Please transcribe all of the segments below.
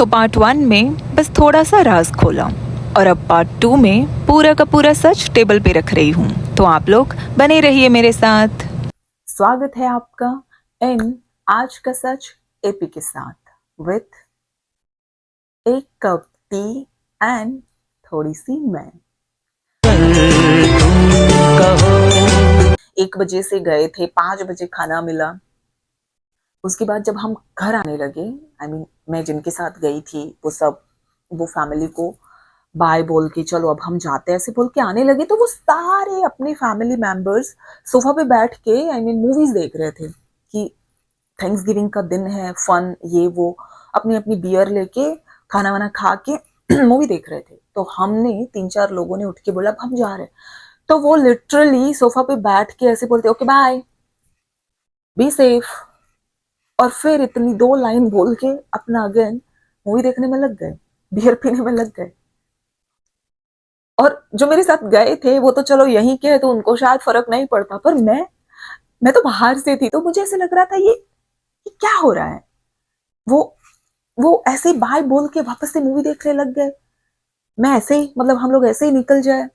Part 1 में बस थोड़ा सा राज खोला और अब पार्ट 2 में पूरा का पूरा सच टेबल पे रख रही हूँ, तो आप लोग बने रहिए मेरे साथ। स्वागत है आपका इन आज का सच एपी के साथ विथ एक कप टी एंड थोड़ी सी मैं। 1 बजे से गए थे, 5 बजे खाना मिला। उसके बाद जब हम घर आने लगे, मैं जिनके साथ गई थी वो फैमिली को बाय बोल के चलो अब हम जाते हैं ऐसे बोल के आने लगे, तो वो सारे अपने फैमिली मेंबर्स सोफा पे बैठ के मूवीज देख रहे थे कि थैंक्स गिविंग का दिन है, फन ये वो, अपनी अपनी बियर लेके खाना वाना खा के मूवी देख रहे थे। तो हमने 3-4 लोगों ने उठ के बोला अब हम जा रहे हैं, तो वो लिटरली सोफा पे बैठ के ऐसे बोलते ओके बाय, बी सेफ, और फिर इतनी 2 लाइन बोल के अपना अगेन मूवी देखने में लग गए, बियर पीने में लग गए। और जो मेरे साथ गए थे वो तो चलो यहीं के है तो उनको शायद फर्क नहीं पड़ता, पर मैं तो बाहर से थी, तो मुझे ऐसे लग रहा था ये क्या हो रहा है। वो वो ऐसे ही बाय बोल के वापस से मूवी देखने लग गए। मैं ऐसे ही हम लोग ऐसे ही निकल जाए।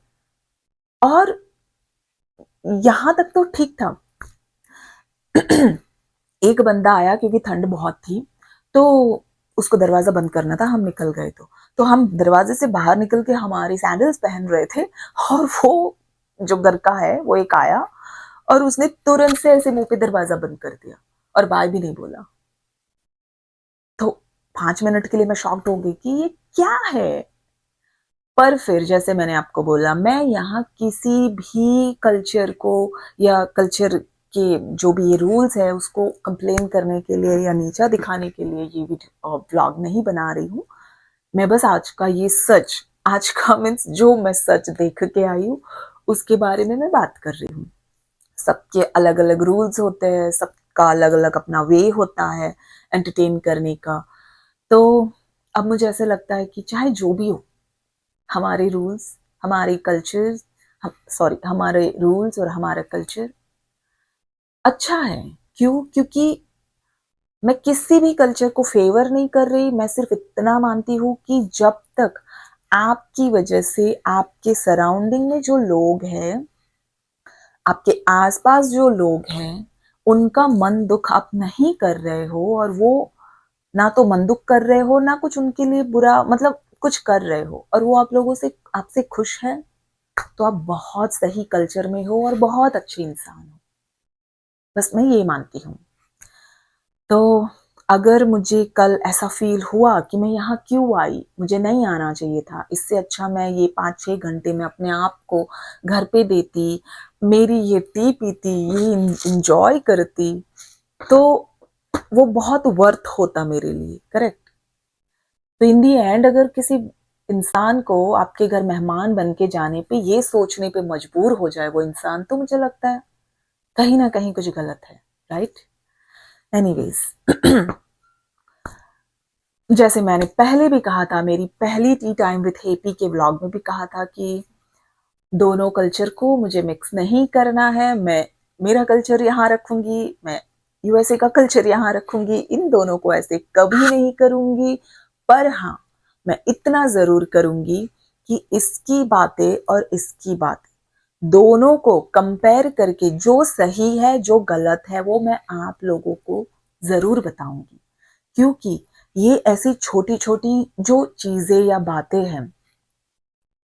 और यहां तक तो ठीक था। एक बंदा आया क्योंकि ठंड बहुत थी, तो उसको दरवाजा बंद करना था, हम निकल गए। तो हम दरवाजे से बाहर निकल के हमारे सैंडल्स पहन रहे थे, और वो जो घर का है वो एक आया और उसने तुरंत से ऐसे मुंह पे दरवाजा बंद कर दिया और बाय भी नहीं बोला। तो 5 मिनट के लिए मैं शॉक्ड हो गई कि ये क्या है। पर फिर जैसे मैंने आपको बोला, मैं यहाँ किसी भी कल्चर को या कल्चर के जो भी ये रूल्स है उसको कंप्लेन करने के लिए या नीचा दिखाने के लिए ये व्लॉग नहीं बना रही हूँ। मैं बस आज का ये सच, आज का मीन्स जो मैं सच देख के आई हूँ उसके बारे में मैं बात कर रही हूँ। सबके अलग अलग रूल्स होते हैं, सबका अलग अलग अपना वे होता है एंटरटेन करने का। तो अब मुझे ऐसे लगता है कि चाहे जो भी हो, हमारे रूल्स, हमारे कल्चर, हमारे रूल्स और हमारा कल्चर अच्छा है। क्यों? क्योंकि मैं किसी भी कल्चर को फेवर नहीं कर रही, मैं सिर्फ इतना मानती हूँ कि जब तक आपकी वजह से आपके सराउंडिंग में जो लोग हैं, आपके आसपास जो लोग हैं, उनका मन दुख आप नहीं कर रहे हो, और वो ना तो मन दुख कर रहे हो ना कुछ उनके लिए बुरा कुछ कर रहे हो, और वो आप लोगों से आपसे खुश है, तो आप बहुत सही कल्चर में हो और बहुत अच्छे इंसान हो। बस मैं ये मानती हूँ। तो अगर मुझे कल ऐसा फील हुआ कि मैं यहाँ क्यों आई, मुझे नहीं आना चाहिए था, इससे अच्छा मैं ये 5-6 घंटे में अपने आप को घर पे देती, मेरी ये टी पीती, ये इंजॉय करती, तो वो बहुत वर्थ होता मेरे लिए। करेक्ट? तो इन दी एंड अगर किसी इंसान को आपके घर मेहमान बन के जाने पे ये सोचने पे मजबूर हो जाए वो इंसान, तो मुझे लगता है कहीं ना कहीं कुछ गलत है। राइट? एनीवेज, जैसे मैंने पहले भी कहा था, मेरी पहली टी टाइम विथ हेपी के व्लॉग में भी कहा था कि दोनों कल्चर को मुझे मिक्स नहीं करना है। मैं मेरा कल्चर यहाँ रखूंगी, मैं यूएसए का कल्चर यहाँ रखूंगी, इन दोनों को ऐसे कभी नहीं करूंगी। पर हाँ, मैं इतना जरूर करूंगी कि इसकी बातें और इसकी बातें दोनों को कंपेयर करके जो सही है जो गलत है वो मैं आप लोगों को जरूर बताऊंगी। क्योंकि ये ऐसी छोटी छोटी जो चीजें या बातें हैं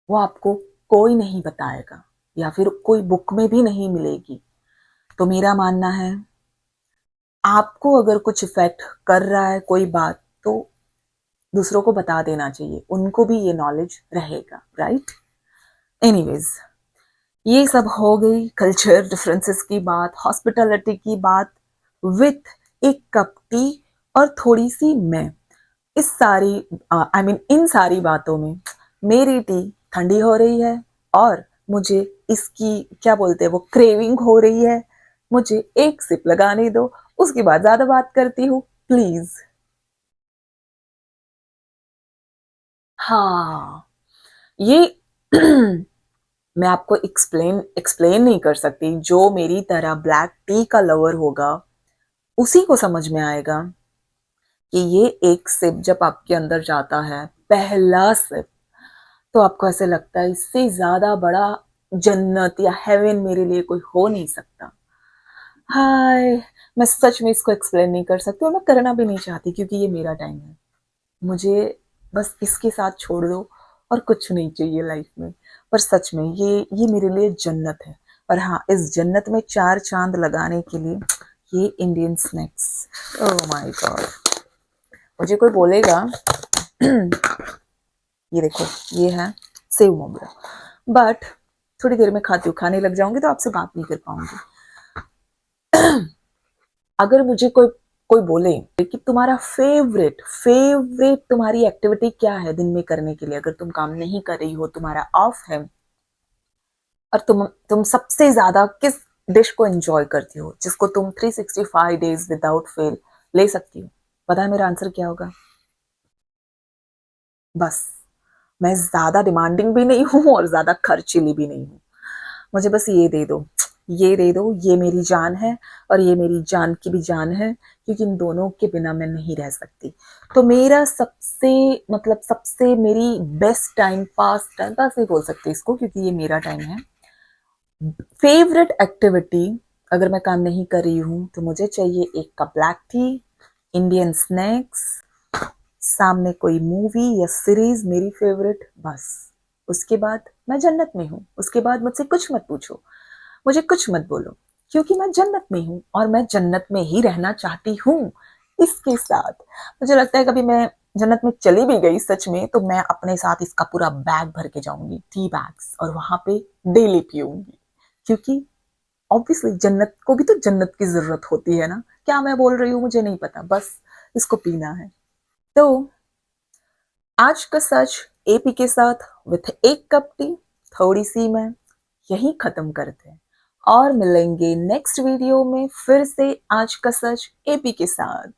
वो आपको कोई नहीं बताएगा, या फिर कोई बुक में भी नहीं मिलेगी। तो मेरा मानना है, आपको अगर कुछ इफेक्ट कर रहा है कोई बात, तो दूसरों को बता देना चाहिए, उनको भी ये नॉलेज रहेगा। राइट? एनीवेज, ये सब हो गई कल्चर डिफरेंसेस की बात, हॉस्पिटैलिटी की बात, विथ एक कप टी और थोड़ी सी मैं। इस सारी इन सारी बातों में मेरी टी ठंडी हो रही है, और मुझे इसकी क्या बोलते हैं वो क्रेविंग हो रही है। मुझे एक सिप लगाने दो, उसके बाद ज्यादा बात करती हूँ प्लीज। हाँ, ये मैं आपको एक्सप्लेन नहीं कर सकती। जो मेरी तरह ब्लैक टी का लवर होगा उसी को समझ में आएगा कि ये एक सिप जब आपके अंदर जाता है, पहला सिप, तो आपको ऐसे लगता है इससे ज्यादा बड़ा जन्नत या हेवन मेरे लिए कोई हो नहीं सकता। हाय, मैं सच में इसको एक्सप्लेन नहीं कर सकती और मैं करना भी नहीं चाहती क्योंकि ये मेरा टाइम है। मुझे बस इसके साथ छोड़ दो और कुछ नहीं चाहिए लाइफ में। पर सच में ये मेरे लिए जन्नत है। और हाँ, इस जन्नत में 4 चांद लगाने के लिए ये Indian snacks, oh my God. मुझे कोई बोलेगा ये देखो, ये है सेव मोमरा, बट थोड़ी देर में खाती हूँ, खाने लग जाऊंगी तो आपसे बात नहीं कर पाऊंगी। अगर मुझे कोई कोई बोले कि तुम्हारा फेवरेट फेवरेट तुम्हारी एक्टिविटी क्या है दिन में करने के लिए, अगर तुम काम नहीं कर रही हो, तुम्हारा ऑफ है, और तुम सबसे ज्यादा किस डिश को एंजॉय करती हो, जिसको तुम 365 डेज विदाउट फेल ले सकती हो, पता है मेरा आंसर क्या होगा? बस, मैं ज्यादा डिमांडिंग भी नहीं हूं और ज्यादा खर्चीली भी नहीं हूं। मुझे बस ये दे दो, ये दे दो, ये मेरी जान है और ये मेरी जान की भी जान है, क्योंकि इन दोनों के बिना मैं नहीं रह सकती। तो मेरा सबसे मतलब सबसे मेरी बेस्ट टाइम, पास टाइम, पास नहीं बोल सकती इसको क्योंकि ये मेरा टाइम है, फेवरेट एक्टिविटी, अगर मैं काम नहीं कर रही हूँ तो मुझे चाहिए एक cup black T, Indian snacks, सामने कोई मूवी या सीरीज मेरी फेवरेट, बस। उसके बाद मैं जन्नत में हूँ। उसके बाद मुझसे कुछ मत पूछो, मुझे कुछ मत बोलो, क्योंकि मैं जन्नत में हूँ और मैं जन्नत में ही रहना चाहती हूँ। इसके साथ मुझे लगता है कभी मैं जन्नत में चली भी गई सच में, तो मैं अपने साथ इसका पूरा बैग भर के जाऊंगी, टी बैग्स, और वहां पे डेली पीऊंगी, क्योंकि ऑब्वियसली जन्नत को भी तो जन्नत की जरूरत होती है ना। क्या मैं बोल रही हूँ मुझे नहीं पता, बस इसको पीना है। तो आज का सच एपी के साथ विथ एक कप टी, थोड़ी सी मैं, यही खत्म करते हैं और मिलेंगे नेक्स्ट वीडियो में फिर से आज का सच एपी के साथ।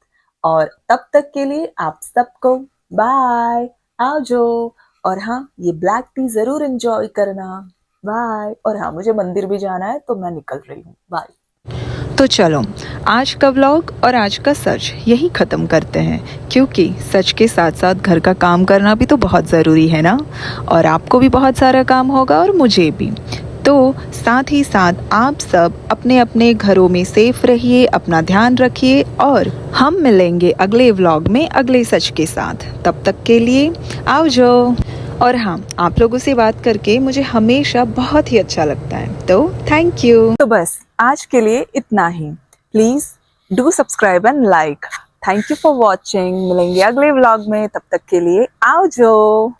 और तब तक के लिए आप सबको बाय, आओ। और हाँ, ये ब्लैक टी जरूर एंजॉय करना। बाय। और हाँ, मुझे मंदिर भी जाना है तो मैं निकल रही हूँ। बाय। तो चलो, आज का व्लॉग और आज का सच यही ख़त्म करते हैं, क्योंकि सच के साथ साथ घर का काम करना भी तो बहुत ज़रूरी है ना। और आपको भी बहुत सारा काम होगा और मुझे भी। तो साथ ही साथ आप सब अपने अपने घरों में सेफ रहिए, अपना ध्यान रखिए, और हम मिलेंगे अगले व्लॉग में अगले सच के साथ। तब तक के लिए आओ जो। और हाँ, आप लोगों से बात करके मुझे हमेशा बहुत ही अच्छा लगता है, तो थैंक यू। तो बस आज के लिए इतना ही। Please do subscribe and like. Thank you for watching. मिलेंगे अगले व्लॉग में, तब तक के लिए आओ जो।